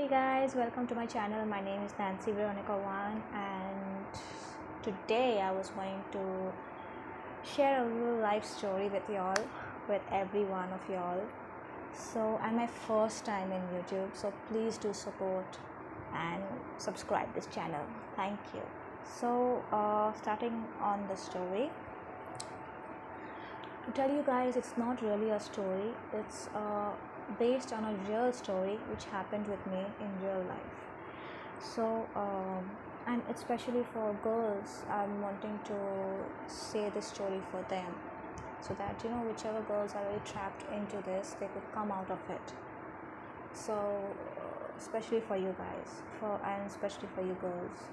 Hey guys, welcome to my channel. My name is Nancy Veronica Wan, and today I was going to share a little life story with y'all, with every one of y'all. So, and my first time in YouTube, so please do support and subscribe this channel. Thank you. So, starting on the story, to tell you guys, it's not really a story. It's based on a real story which happened with me in real life. So and especially for girls, I'm wanting to say this story for them, so that whichever girls are really trapped into this, they could come out of it. So especially for you guys, for and especially for you girls,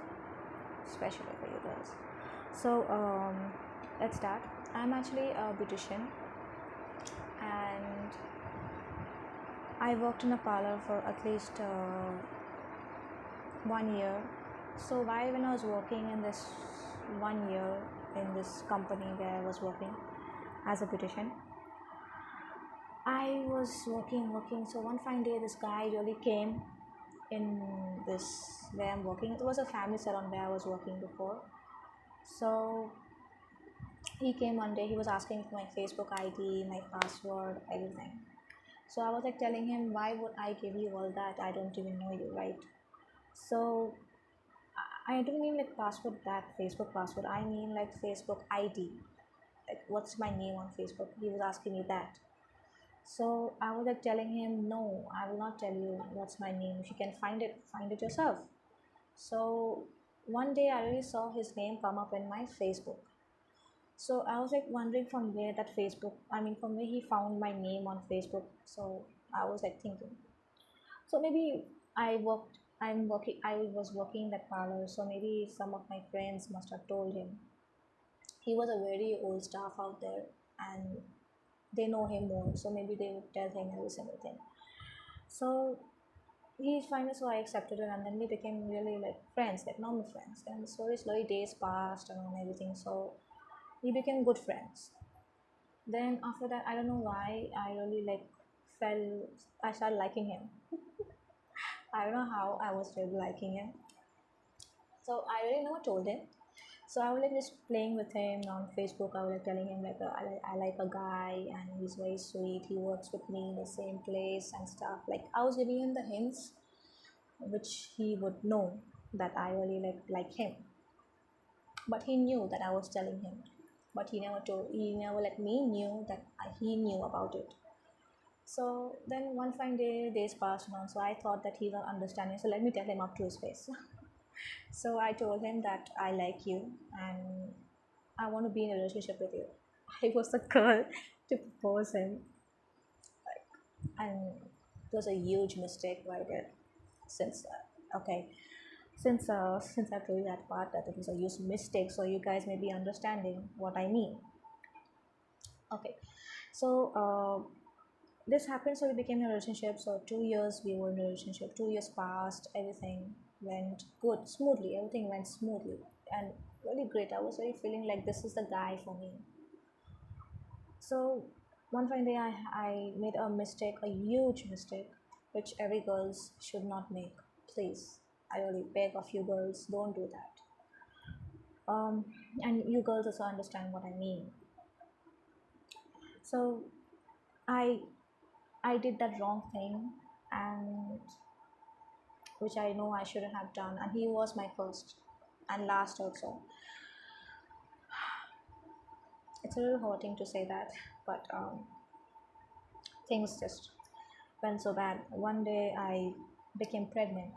especially for you girls. So let's start. I'm actually a beautician, and I worked in a parlor for at least 1 year. So why, when I was working in this 1 year in this company where I was working as a beautician, I was working. So one fine day, this guy really came in this where I'm working. It was a family salon where I was working before. So he came one day. He was asking for my Facebook ID, my password, everything. So I was like telling him, why would I give you all that? I don't even know you, right? So I don't mean like password, that Facebook password. I mean like Facebook ID. Like, what's my name on Facebook? He was asking me that. So I was like telling him, no, I will not tell you what's my name. If you can find it yourself. So one day I really saw his name come up in my Facebook. So I was like wondering from where that Facebook, I mean, from where he found my name on Facebook. So I was like thinking, so maybe I was working in that parlor. So maybe some of my friends must have told him. He was a very old staff out there, and they know him more. So maybe they would tell him every single thing. So he's fine. So I accepted it, and then we became really like friends, like normal friends. And slowly days passed and everything. So we became good friends. Then after that, I don't know why I really like fell. I started liking him. I don't know how I was really liking him. So I really never told him. So I was like just playing with him on Facebook. I was like telling him like I like a guy and he's very sweet. He works with me in the same place and stuff. Like I was giving him the hints which he would know that I really like him. But he knew that I was telling him. But he never let me knew that he knew about it. So then one fine day, days passed on. So I thought that he was understanding. So let me tell him up to his face. So I told him that I like you and I want to be in a relationship with you. I was the girl to propose him, and it was a huge mistake what I did. Since okay, since I told you that part that it was a huge mistake, so you guys may be understanding what I mean. Okay, so this happened. So we became in a relationship. So 2 years we were in a relationship. 2 years passed. Everything went good, smoothly. Everything went smoothly and really great. I was really feeling like this is the guy for me. So one fine day, I made a mistake, a huge mistake, which every girls should not make. Please, I really beg of you girls, don't do that. And you girls also understand what I mean. So I I did that wrong thing, and which I know I shouldn't have done. And he was my first and last also. It's a little hurting to say that, but things just went so bad. One day I became pregnant,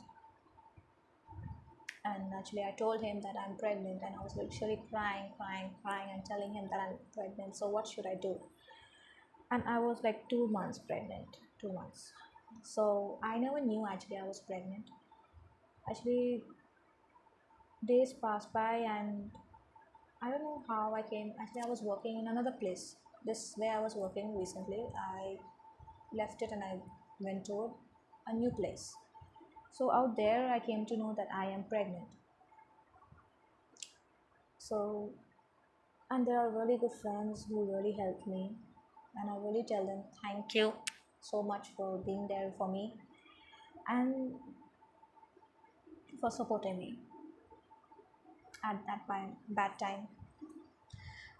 and actually I told him that I'm pregnant, and I was literally crying, and telling him that I'm pregnant. So what should I do? And I was like 2 months pregnant, 2 months. So I never knew actually I was pregnant. Actually, days passed by, and I don't know how I came. Actually, I was working in another place. This where I was working recently, I left it and I went to a new place. So out there, I came to know that I am pregnant. So, and there are really good friends who really helped me, and I really tell them thank you so much for being there for me. And for supporting me at bad time.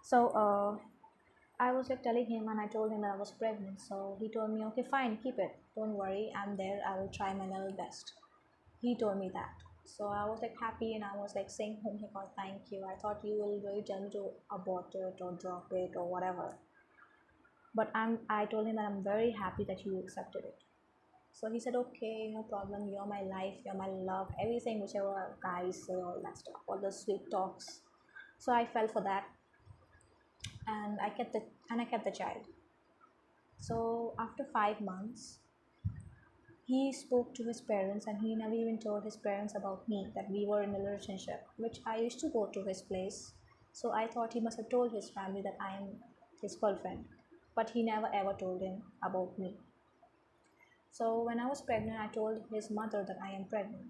So I was like telling him, and I told him that I was pregnant. So he told me, okay, fine, keep it. Don't worry, I'm there. I will try my level best. He told me that. So I was like happy, and I was like saying, oh my god, thank you. I thought you will really tell me to abort it or drop it or whatever. But I told him that I'm very happy that you accepted it. So he said, okay, no problem. You're my life, you're my love, everything, whichever guys say, all that stuff, all the sweet talks. So I fell for that, and I kept the child. So after 5 months, he spoke to his parents, and he never even told his parents about me, that we were in a relationship, which I used to go to his place. So I thought he must have told his family that I am his girlfriend, but he never ever told him about me. So when I was pregnant, I told his mother that I am pregnant.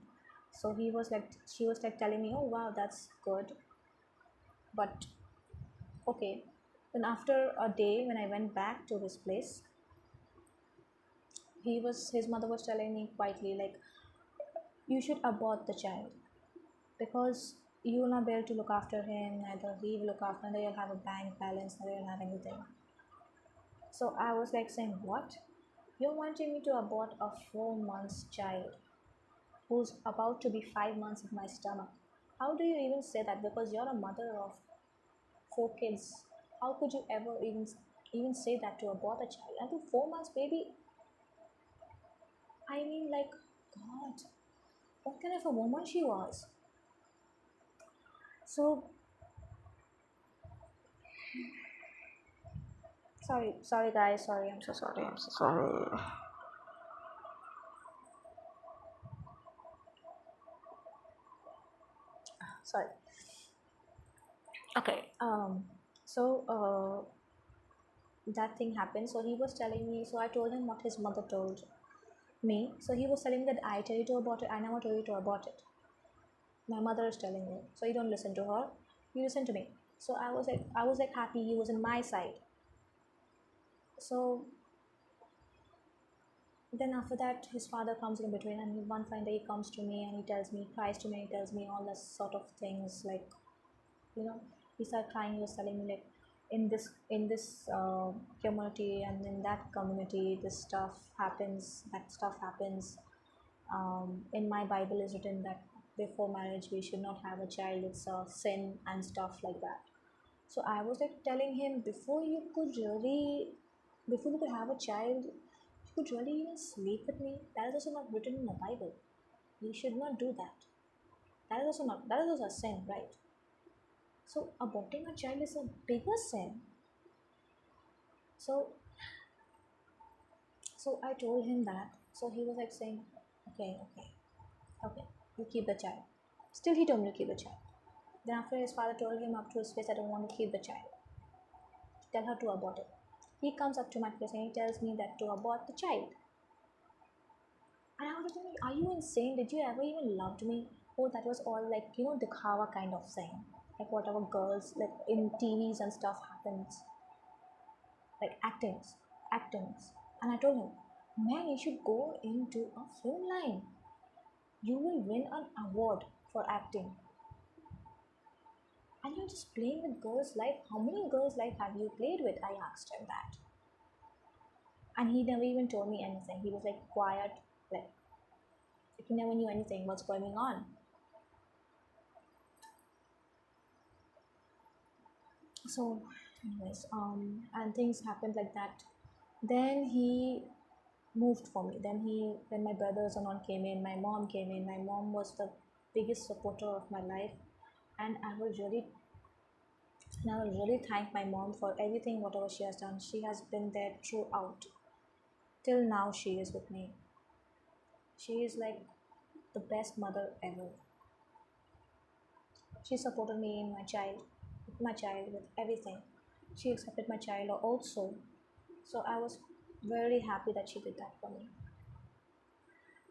So she was like telling me, oh wow, that's good, but okay. Then after a day, when I went back to his place, his mother was telling me quietly, like, you should abort the child, because you will not be able to look after him, neither he will look after, neither you'll have a bank balance, neither you'll have anything. So I was like saying, what? You're wanting me to abort a 4 months child who's about to be 5 months in my stomach? How do you even say that? Because you're a mother of four kids. How could you ever even say that to abort a child? And to 4 months baby, I mean, like, God, what kind of a woman she was. So sorry guys, sorry, I'm so sorry, I'm so sorry. Sorry. Okay. So that thing happened. So he was telling me. So I told him what his mother told me. So he was telling me that I tell you to abort it. I never told you to abort it. My mother is telling you. So you don't listen to her. You listen to me. So I was like happy he was in my side. So then after that, his father comes in between, and one fine day he comes to me and he tells me, cries to me, he tells me all this sort of things, like, you know, he started crying. He was telling me, like, in this community and in that community, this stuff happens, that stuff happens. In my Bible is written that before marriage we should not have a child, it's a sin and stuff like that. So I was like telling him, before you could have a child, you could really even sleep with me. That is also not written in the Bible. You should not do that. That is also a sin, right? So aborting a child is a bigger sin. So so I told him that. So he was like saying, okay, okay, okay, you keep the child. Still he told me to keep the child. Then after his father told him up to his face, I don't want to keep the child. Tell her to abort it. He comes up to my place and he tells me that to abort the child. And I was like, are you insane? Did you ever even loved me? Oh, that was all like, dikhawa kind of thing. Like whatever girls, like in TVs and stuff happens. Like actings. And I told him, man, you should go into a film line. You will win an award for acting. And you're just playing with girls' life. How many girls' life have you played with? I asked him that. And he never even told me anything. He was like quiet, like he never knew anything what's going on. So, anyways, and things happened like that. Then he moved for me. Then my brothers and all came in. My mom came in. My mom was the biggest supporter of my life, and I will really thank my mom for everything, whatever she has done. She has been there throughout. Till now, she is with me. She is like the best mother ever. She supported me in my child with everything. She accepted my child also. So I was very happy that she did that for me.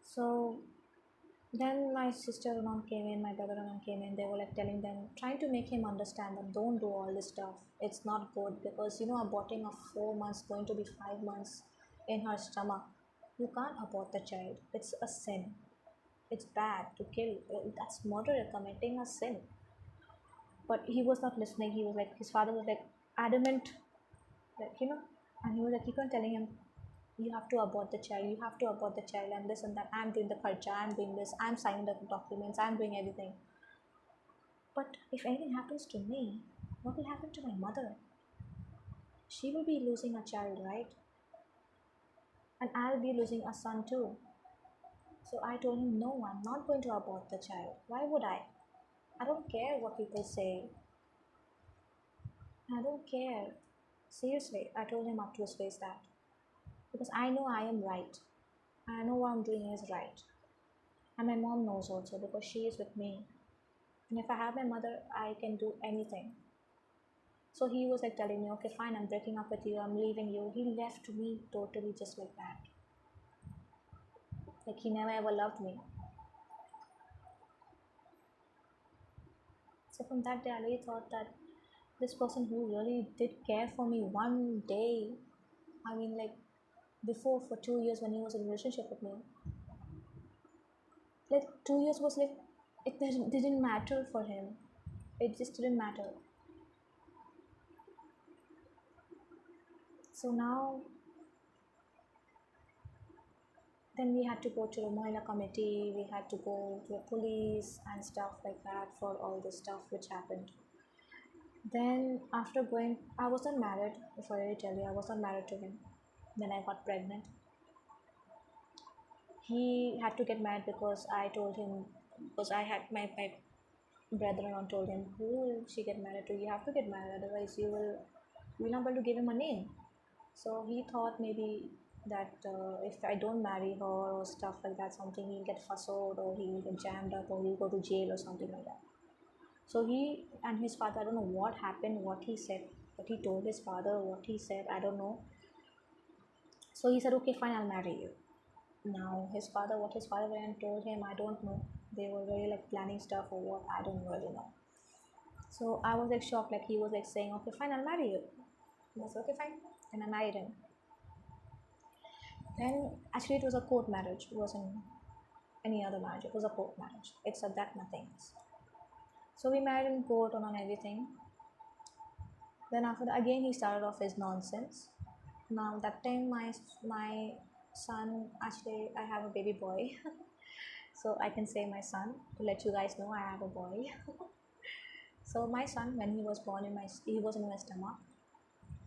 So then my sister and mom came in, my brother and mom came in. They were like telling them, trying to make him understand that don't do all this stuff. It's not good because aborting of 4 months going to be 5 months in her stomach. You can't abort the child. It's a sin. It's bad to kill. That's murder, committing a sin. But he was not listening. He was like, his father was like adamant, like, and he was like, keep on telling him, you have to abort the child, you have to abort the child, and this and that. I'm doing the kharcha, I'm doing this, I'm signing the documents, I'm doing everything. But if anything happens to me, what will happen to my mother? She will be losing a child, right? And I'll be losing a son too. So I told him, no, I'm not going to abort the child. Why would I? I don't care what people say. I don't care. Seriously, I told him up to his face that. Because I know I am right. I know what I'm doing is right. And my mom knows also because she is with me. And if I have my mother, I can do anything. So he was like telling me, okay, fine, I'm breaking up with you, I'm leaving you. He left me totally just like that. Like he never ever loved me. So from that day, I really thought that this person who really did care for me one day, I mean, like before for 2 years when he was in a relationship with me, like 2 years was like, it didn't matter for him. It just didn't matter. So now, then we had to go to the Mohila committee, we had to go to the police and stuff like that for all the stuff which happened. Then after going, I wasn't married, if I really tell you, I wasn't married to him. Then I got pregnant. He had to get married because I told him, because I had my brother-in-law told him, who will she get married to? You have to get married, otherwise you will not be able to give him a name. So he thought maybe that if I don't marry her or stuff like that, something he'll get fussed or he'll get jammed up or he'll go to jail or something like that. So he and his father, I don't know what happened, what he said, what he told his father, what he said, I don't know. So he said, okay, fine, I'll marry you. Now his father, what his father went and told him, I don't know. They were really like planning stuff or what, I don't really know. So I was like shocked, like he was like saying, okay, fine, I'll marry you. And I said, okay, fine. And I married him. Then actually it was a court marriage. It wasn't any other marriage. It was a court marriage. Except that nothing else. So we married in court and on everything. Then after that again he started off his nonsense. Now that time my son, actually I have a baby boy. So I can say my son to let you guys know I have a boy. So my son, when he was born he was in my stomach.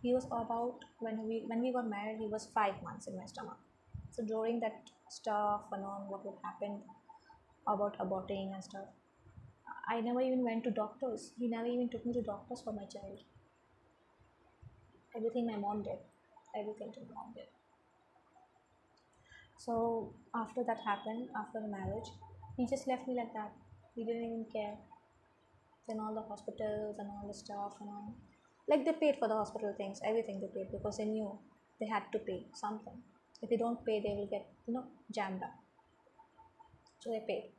He was about, when we got married, he was 5 months in my stomach. So during that stuff and on what would happen about aborting and stuff, I never even went to doctors. He never even took me to doctors for my child. Everything my mom did. Everything to my mom did. So after that happened, after the marriage, he just left me like that. He didn't even care. Then all the hospitals and all the stuff and all, like they paid for the hospital things, everything they paid because they knew they had to pay something. If they don't pay, they will get jammed up. So they paid.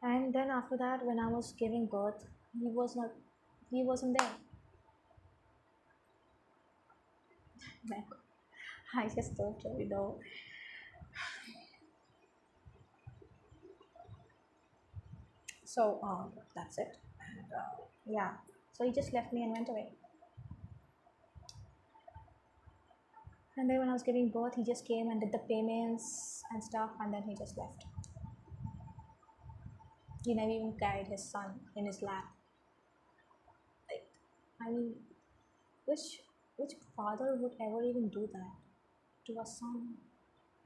And then after that, when I was giving birth, he wasn't there. Like, I just don't really know. So that's it. And yeah, so he just left me and went away. And then when I was giving birth, he just came and did the payments and stuff, and then he just left. He never even carried his son in his lap. Like, I mean, which which father would ever even do that to a son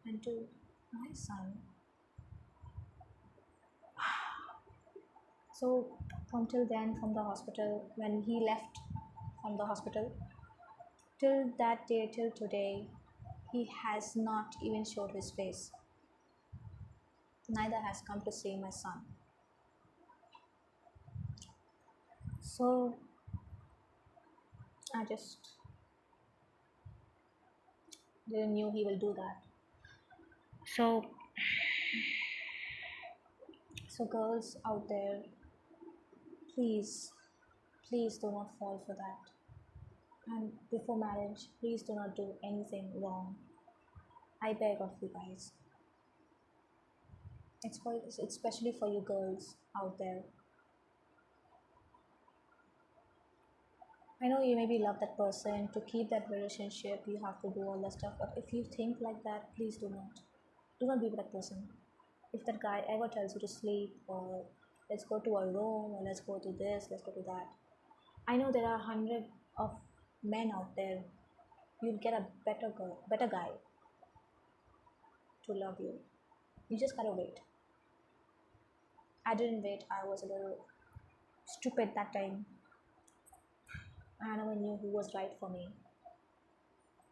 and to my son? So until then, from the hospital, when he left from the hospital, till that day, till today, he has not even showed his face. Neither has come to see my son. So I just didn't knew he will do that. So girls out there, please, please do not fall for that. And before marriage, please do not do anything wrong. I beg of you guys. It's especially for you girls out there. I know you maybe love that person. To keep that relationship, you have to do all that stuff. But if you think like that, please do not. Do not be with that person. If that guy ever tells you to sleep, or let's go to a room, or let's go to this, let's go to that. I know there are hundred of men out there. You'll get a better girl, better guy to love you. You just gotta wait. I didn't wait. I was a little stupid that time. I never knew who was right for me,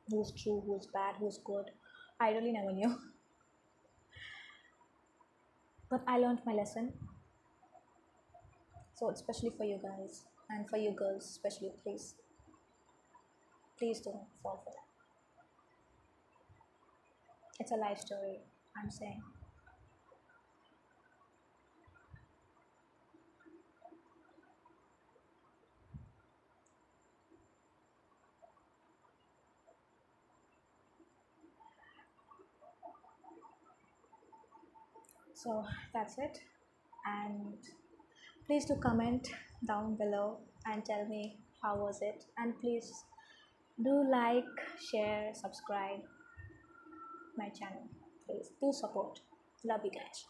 who's true, who's bad, who's good. I really never knew. But I learned my lesson. So especially for you guys and for you girls, especially, please don't fall for that. It's a life story. I'm saying. So that's it. And please do comment down below and tell me how was it. And please do like, share, subscribe my channel. Please do support. Love you guys.